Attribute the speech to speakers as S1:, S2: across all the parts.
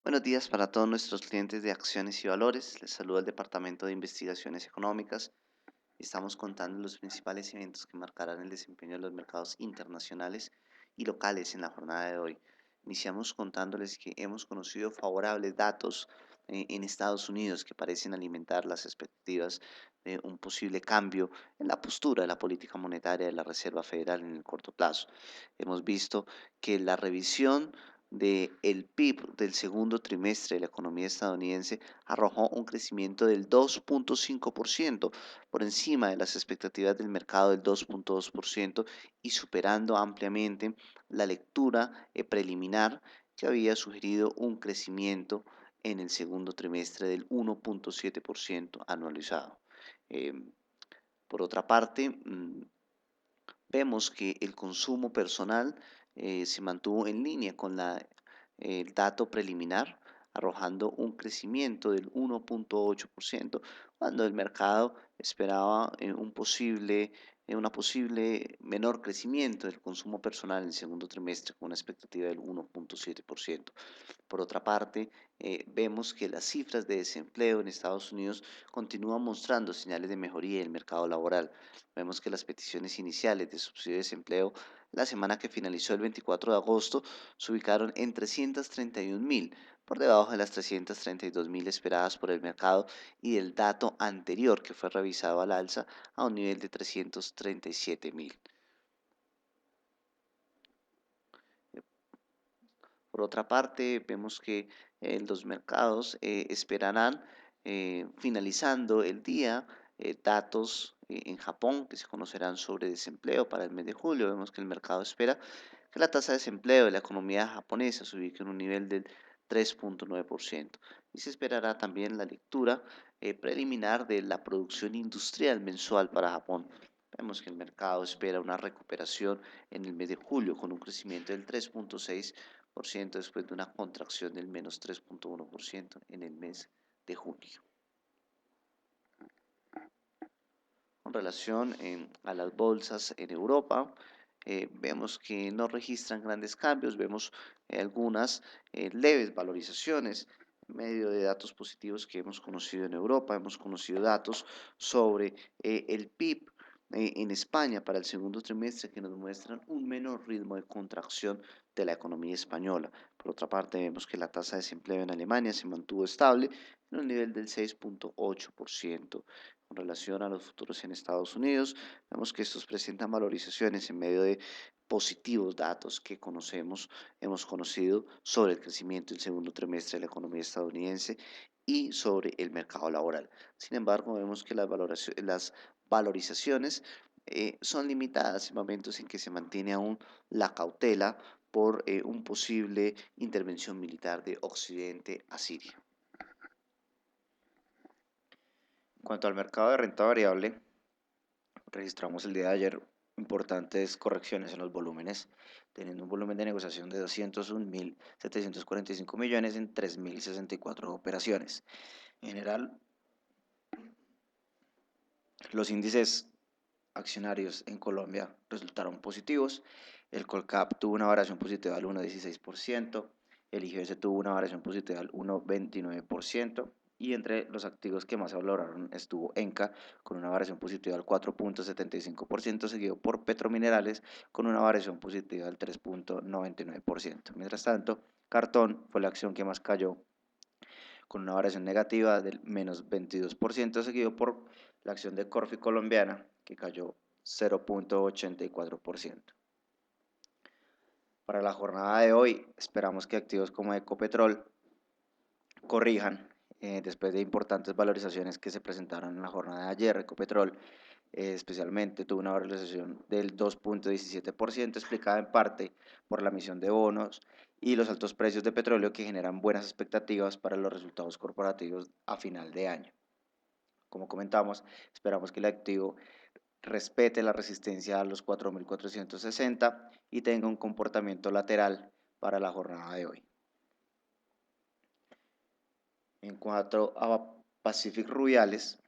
S1: Buenos días para todos nuestros clientes de Acciones y Valores. Les saluda el Departamento de Investigaciones Económicas. Estamos contando los principales eventos que marcarán el desempeño de los mercados internacionales y locales en la jornada de hoy. Iniciamos contándoles que hemos conocido favorables datos en Estados Unidos que parecen alimentar las expectativas de un posible cambio en la postura de la política monetaria de la Reserva Federal en el corto plazo. Hemos visto que la revisión del PIB del segundo trimestre de la economía estadounidense arrojó un crecimiento del 2.5%, por encima de las expectativas del mercado del 2.2% y superando ampliamente la lectura preliminar que había sugerido un crecimiento en el segundo trimestre del 1.7% anualizado. Eh, por otra parte, vemos que el consumo personal se mantuvo en línea con el dato preliminar, arrojando un crecimiento del 1.8%, cuando el mercado esperaba una posible menor crecimiento del consumo personal en el segundo trimestre, con una expectativa del 1.7%. Por otra parte, vemos que las cifras de desempleo en Estados Unidos continúan mostrando señales de mejoría en el mercado laboral. Vemos que las peticiones iniciales de subsidio de desempleo la semana que finalizó el 24 de agosto se ubicaron en 331.000, por debajo de las 332.000 esperadas por el mercado y del dato anterior que fue revisado al alza a un nivel de 337.000. Por otra parte, vemos que los mercados esperarán, finalizando el día, datos en Japón que se conocerán sobre desempleo para el mes de julio. Vemos que el mercado espera que la tasa de desempleo de la economía japonesa se ubique en un nivel del 3.9%. Y se esperará también la lectura preliminar de la producción industrial mensual para Japón. Vemos que el mercado espera una recuperación en el mes de julio con un crecimiento del 3.6% después de una contracción del menos 3.1% en el mes de junio. Con relación a las bolsas en Europa, vemos que no registran grandes cambios, vemos algunas leves valorizaciones en medio de datos positivos que hemos conocido en Europa. Hemos conocido datos sobre el PIB en España para el segundo trimestre que nos muestran un menor ritmo de contracción de la economía española. Por otra parte, vemos que la tasa de desempleo en Alemania se mantuvo estable en un nivel del 6.8%. Con relación a los futuros en Estados Unidos, vemos que estos presentan valorizaciones en medio de positivos datos que hemos conocido sobre el crecimiento del segundo trimestre de la economía estadounidense y sobre el mercado laboral. Sin embargo, vemos que las valorizaciones son limitadas en momentos en que se mantiene aún la cautela por un posible intervención militar de Occidente a Siria. En cuanto al mercado de renta variable, registramos el día de ayer importantes correcciones en los volúmenes, teniendo un volumen de negociación de 201.745 millones en 3.064 operaciones. En general, los índices accionarios en Colombia resultaron positivos. El Colcap tuvo una variación positiva del 1,16%, el IGS tuvo una variación positiva del 1,29%, y entre los activos que más se valoraron estuvo ENCA con una variación positiva del 4.75%, seguido por Petrominerales con una variación positiva del 3.99%. Mientras tanto, Cartón fue la acción que más cayó con una variación negativa del menos 22%, seguido por la acción de Corfi colombiana que cayó 0.84%. Para la jornada de hoy esperamos que activos como Ecopetrol corrijan después de importantes valorizaciones que se presentaron en la jornada de ayer. Ecopetrol especialmente tuvo una valorización del 2.17%, explicada en parte por la emisión de bonos y los altos precios de petróleo que generan buenas expectativas para los resultados corporativos a final de año. Como comentamos, esperamos que el activo respete la resistencia a los 4.460 y tenga un comportamiento lateral para la jornada de hoy. En cuanto a Pacific Rubiales,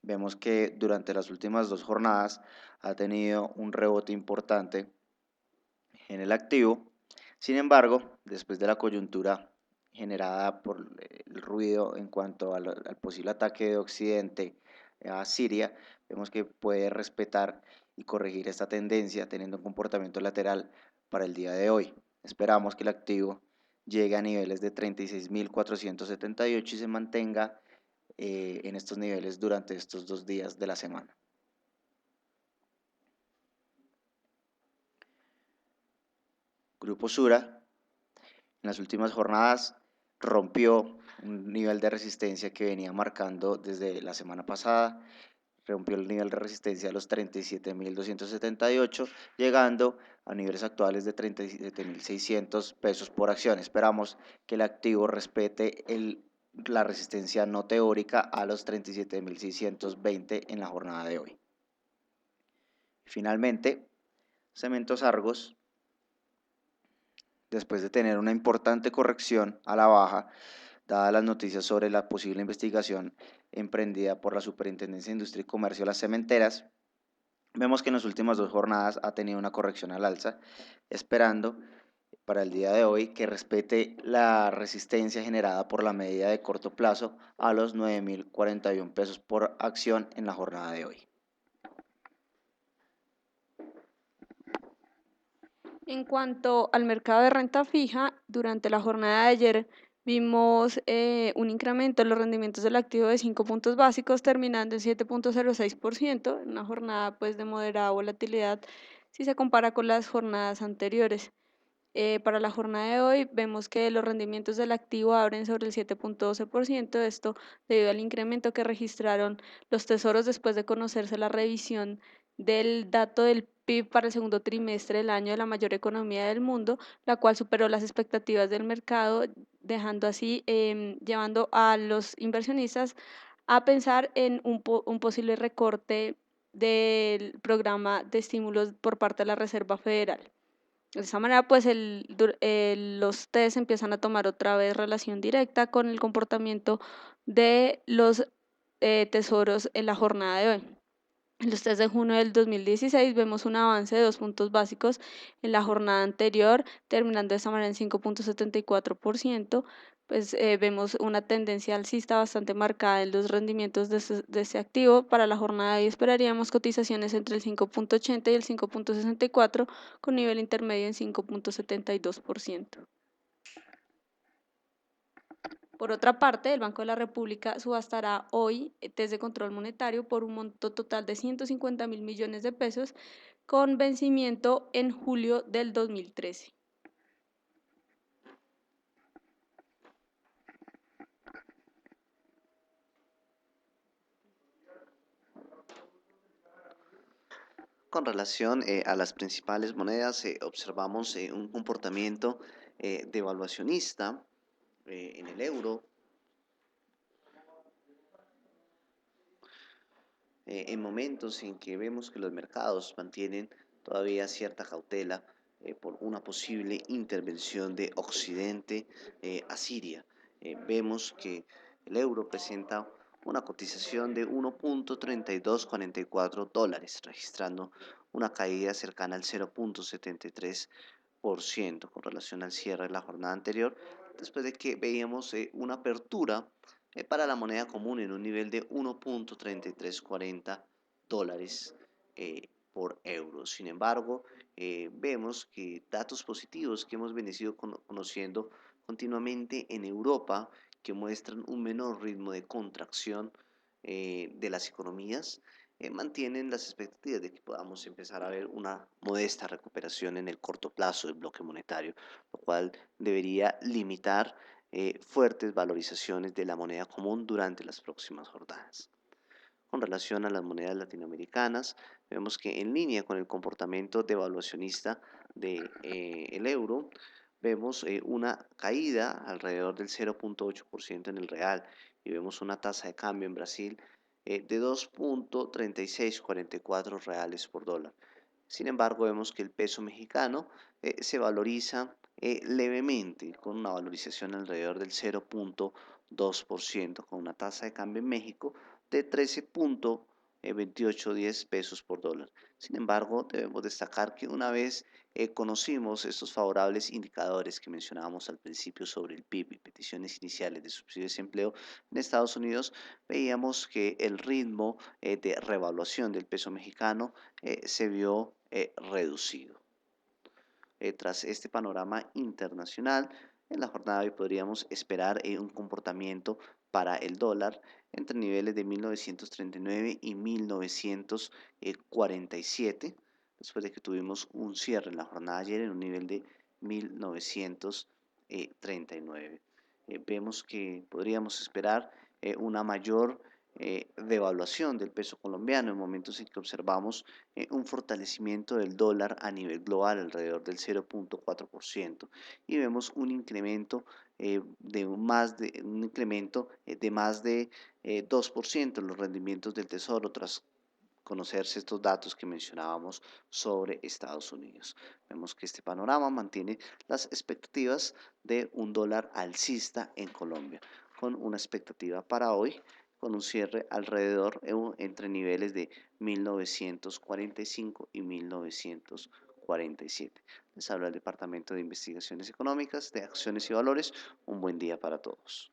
S1: vemos que durante las últimas dos jornadas ha tenido un rebote importante en el activo. Sin embargo, después de la coyuntura
S2: generada por el ruido en cuanto al posible ataque de Occidente a Siria, vemos que puede respetar y corregir esta tendencia teniendo un comportamiento lateral para el día de hoy. Esperamos que el activo llegue a niveles de 36.478 y se mantenga en estos niveles durante estos 2 días de la semana. Grupo Sura en las últimas jornadas rompió un nivel de resistencia que venía marcando desde la semana pasada, rompió el nivel de resistencia de los 37.278, llegando a niveles actuales de 37.600 pesos por acción. Esperamos que el activo respete la resistencia no teórica a los 37.620 en la jornada de hoy. Finalmente, Cementos Argos, después de tener una importante corrección a la baja, dadas las noticias sobre la posible investigación emprendida por la Superintendencia de Industria y Comercio de las Cementeras, vemos que en las últimas 2 jornadas ha tenido una corrección al alza, esperando para el día de hoy que respete la resistencia generada por la medida de corto plazo a los 9.041 pesos por acción en la jornada de hoy.
S3: En cuanto al mercado de renta fija, durante la jornada de ayer vimos un incremento en los rendimientos del activo de 5 puntos básicos, terminando en 7.06%, en una jornada pues de moderada volatilidad si se compara con las jornadas anteriores. Para la jornada de hoy vemos que los rendimientos del activo abren sobre el 7.12%, esto debido al incremento que registraron los tesoros después de conocerse la revisión del dato del PIB para el segundo trimestre del año de la mayor economía del mundo, la cual superó las expectativas del mercado, dejando así, llevando a los inversionistas a pensar en un posible recorte del programa de estímulos por parte de la Reserva Federal. De esa manera, pues los test empiezan a tomar otra vez relación directa con el comportamiento de los tesoros en la jornada de hoy. En los test de junio del 2016 vemos un avance de 2 puntos básicos en la jornada anterior, terminando de esta manera en 5.74%. Pues vemos una tendencia alcista bastante marcada en los rendimientos de este activo. Para la jornada de hoy esperaríamos cotizaciones entre el 5.80 y el 5.64, con nivel intermedio en 5.72%. Por otra parte, el Banco de la República subastará hoy test de control monetario por un monto total de 150.000 millones de pesos con vencimiento en julio del 2013.
S1: Con relación a las principales monedas, observamos un comportamiento devaluacionista en el euro, en momentos en que vemos que los mercados mantienen todavía cierta cautela por una posible intervención de Occidente a Siria. Vemos que el euro presenta una cotización de 1.3244 dólares, registrando una caída cercana al 0.73% con relación al cierre de la jornada anterior, después de que veíamos una apertura para la moneda común en un nivel de 1.3340 dólares por euro. Sin embargo, vemos que datos positivos que hemos venido conociendo continuamente en Europa, que muestran un menor ritmo de contracción de las economías, mantienen las expectativas de que podamos empezar a ver una modesta recuperación en el corto plazo del bloque monetario, lo cual debería limitar fuertes valorizaciones de la moneda común durante las próximas jornadas. Con relación a las monedas latinoamericanas, vemos que en línea con el comportamiento devaluacionista del euro, vemos una caída alrededor del 0.8% en el real y vemos una tasa de cambio en Brasil de 2.3644 reales por dólar. Sin embargo, vemos que el peso mexicano se valoriza levemente, con una valorización alrededor del 0.2%, con una tasa de cambio en México de 13.2810 pesos por dólar. Sin embargo, debemos destacar que una vez conocimos estos favorables indicadores que mencionábamos al principio sobre el PIB y peticiones iniciales de subsidio de desempleo en Estados Unidos, veíamos que el ritmo de revaluación del peso mexicano se vio reducido. Tras este panorama internacional, en la jornada de hoy podríamos esperar un comportamiento para el dólar entre niveles de 1939 y 1947, después de que tuvimos un cierre en la jornada de ayer en un nivel de 1939. Vemos que podríamos esperar una mayor devaluación del peso colombiano en momentos en que observamos un fortalecimiento del dólar a nivel global alrededor del 0.4% y vemos un incremento de más de 2% en los rendimientos del tesoro tras conocerse estos datos que mencionábamos sobre Estados Unidos. Vemos que este panorama mantiene las expectativas de un dólar alcista en Colombia, con una expectativa para hoy con un cierre alrededor entre niveles de 1945 y 1947. Les habla el Departamento de Investigaciones Económicas de Acciones y Valores. Un buen día para todos.